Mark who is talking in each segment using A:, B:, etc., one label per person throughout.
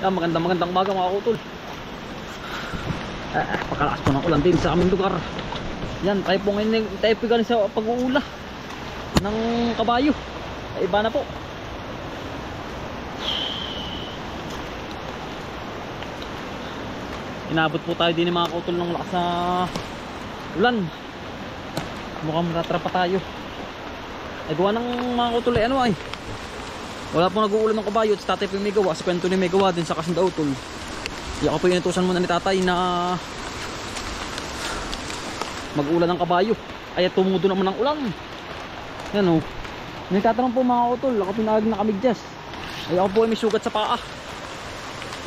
A: Yan, magandang umaga mga kautol. Pagkalakas po ng ulan din sa aming lugar. Yan, tayo po ngayon, tayo po galing sa pag-uula ng kabayo. Iba na po. Inabot po tayo din ng mga kautol ng lakas na ulan. Mukhang matatrapa tayo. Ay gawa ng mga kautol ay ano ay. Wala pong nag-uulan ng kabayo at tatay po yung may gawa. Si kwento ni may gawa din sa kasundautol. Kaya ako po inutusan muna ni tatay na mag-ulan ng kabayo. Ay tumudo naman ng ulan. Yan o. May tatanong po mga kautol. Ako pinagag na kamigdas. Ay ako po ay may sugat sa paa.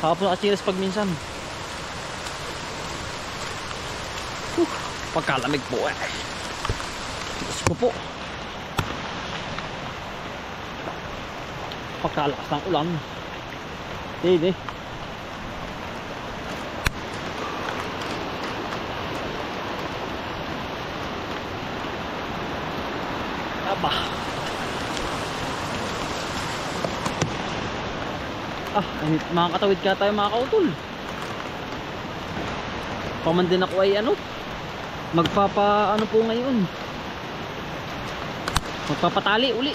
A: Saka po nakachiras pag minsan. Pagkalamig po eh. Diyos ko po. Pagkalakas ng ulan. Hindi. Aba. Mga katawid ka tayo mga kautol. Paman din ako ay ano. Magpapa ano po ngayon. Magpapatali uli.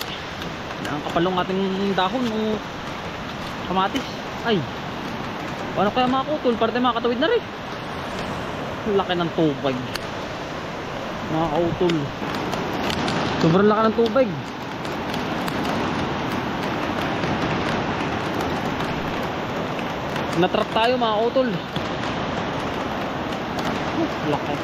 A: Ang kapalong ating dahon ng kamatis. Ay. Paano kaya mga kautol? Para tayo makatawid na rin. Laki ng tubig. Mga kautol. Sobrang laki ng tubig. Natrap tayo mga kautol. Laki.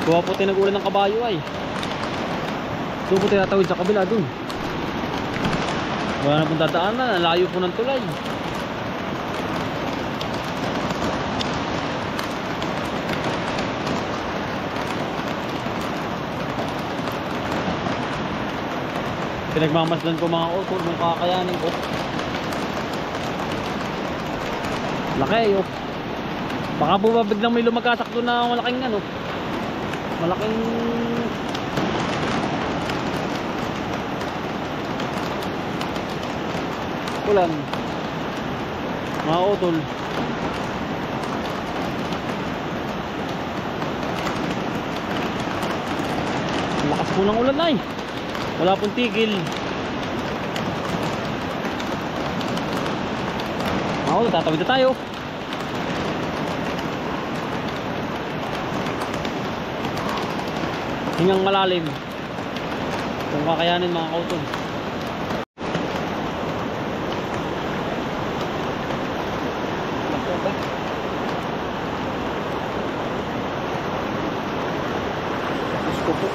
A: Kuha po tayo nag-ulan ng kabayo ay. Doon po tayo natawid sa kabila doon. Wala na pong dadaanan. Ang layo po ng tulay. Pinagmamasdan ko mga kautol kung kakayanin ko. Laki oh. Baka po ba biglang may lumagkasak doon na malaking ano. Malaking ulan mga kautol. Lakas po ng ulan ay. Wala pong tigil. Ako, tatawid na tayo. Hingang malalim. Kung kakayanin mga kautol. Diyos ko po.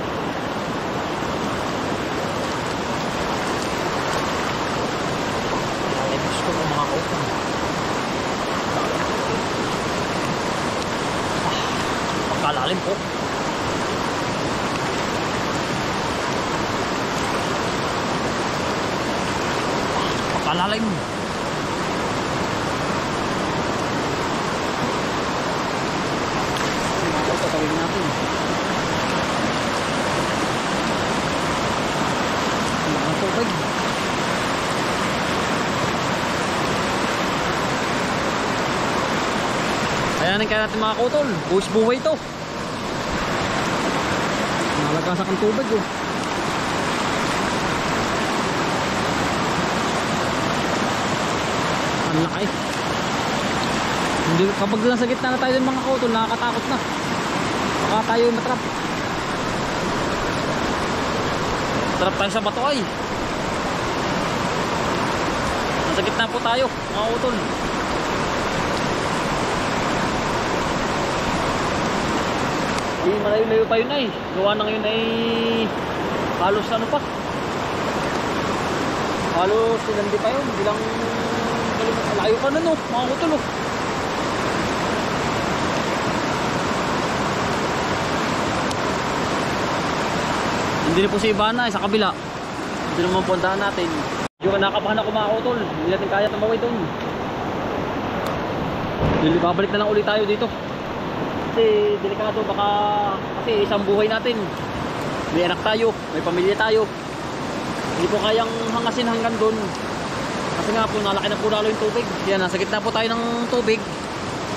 A: Diyos ko po mga kautol. Pagkalalim po. Pagkalalim. Tatawin natin. Mga tubig. Kayanin kaya natin mga kautol. Buwis buhay ito. Malagasak ang tubig oh. Ang laki. Hindi, kapag nasa gitna na tayo ng mga kautol, nakakatakot na. Baka tayo matrap. Matrap tayo sa bato ay. Nasa gitna po tayo mga kautol. Hindi malayo-layo pa yun ay. Gawa na ngayon ay halos ano pa. Halos silandi pa yun. Bilang layo pa nun oh. Mga kautol oh. Hindi na po si Ivana sa kabila. Hindi naman puntahan natin. Yung nakabahan ako mga kautol. Hindi natin kaya tumawid doon. Babalik na lang ulit tayo dito. Kasi delikado baka Kasi isang buhay natin. May anak tayo, may pamilya tayo. Hindi po kayang hangasin hanggang doon. Kasi nga po, nalaki na po lalo yung tubig. Yan, nasa gitna po tayo ng tubig.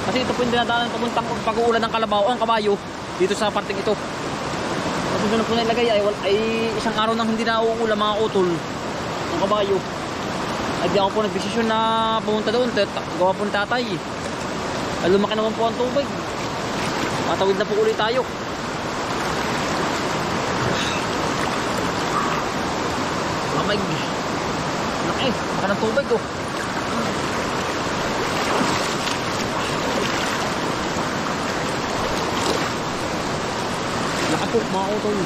A: Kasi ito po yung dinadaanan papuntang pag-uulan ng kalabaw, ang kabayo, dito sa parting ito. Kasi doon po nailagay ay isang araw nang hindi na uulan mga utol ng kabayo. Ay di ako po nagdesisyon na pumunta doon. Gawa po ng tatay. Ay lumaki naman po ang tubig. Matawid na po ulit tayo. Lamig. Laki. Laki ng tubig oh. Laki po mga utol.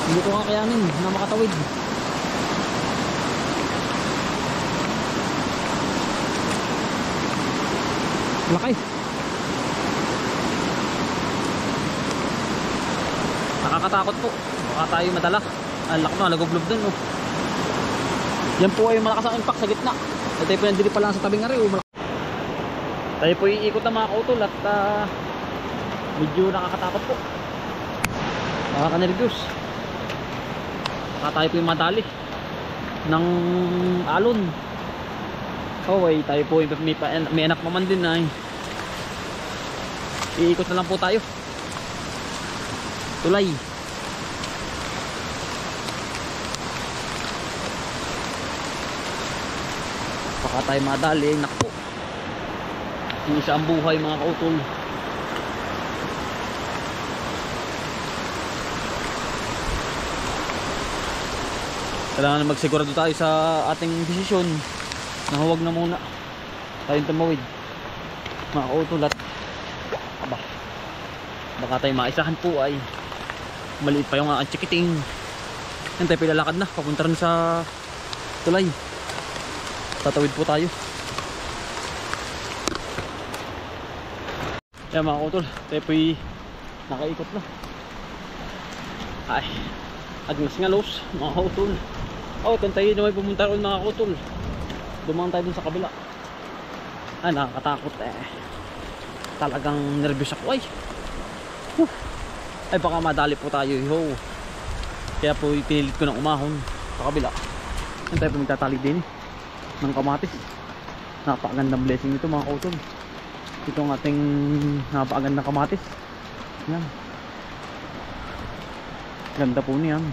A: Hindi ko kakayanin na makatawid. Laki. Nakakatakot po. Baka tayo madala. Ang laki na, nagublob dun oh. Yan po ay malakas ang impact sa gitna. At tayo po nandili pa lang sa tabing ari oh. Tayo po iikot na mga kautol at medyo nakakatakot po. Nakaka-nervyos. Baka tayo po yung madali ng alon. Oh, ay tayo po may anak naman din na iikot na lang po tayo. Tulay. Baka tayo madali. Nakpo. Isa ang buhay mga kautol. Kailangan magsigurado tayo sa ating desisyon. Na huwag na muna tayong tumawid mga kautol at baka tayo maisahan po ay maliit pa yung ang chikiting. Yan tayo pilalakad na papunta rin sa tulay. Tatawid po tayo. Yan mga kautol, tayo po'y nakaikot na. Ay, agmas nga los mga kautol. Tayo na may pumunta rin mga kautol. Dumaan tayo dun sa kabila. Ay, nakakatakot talagang nervous ako ay. Ay, baka madali po tayo ho. Kaya po pinilit ko ng umahon sa kabila. Yan tayo po magtatali din ng kamatis. Napakagandang blessing ito mga kautol. Ito ang ating napakagandang kamatis. Yan. Ganda po niyan.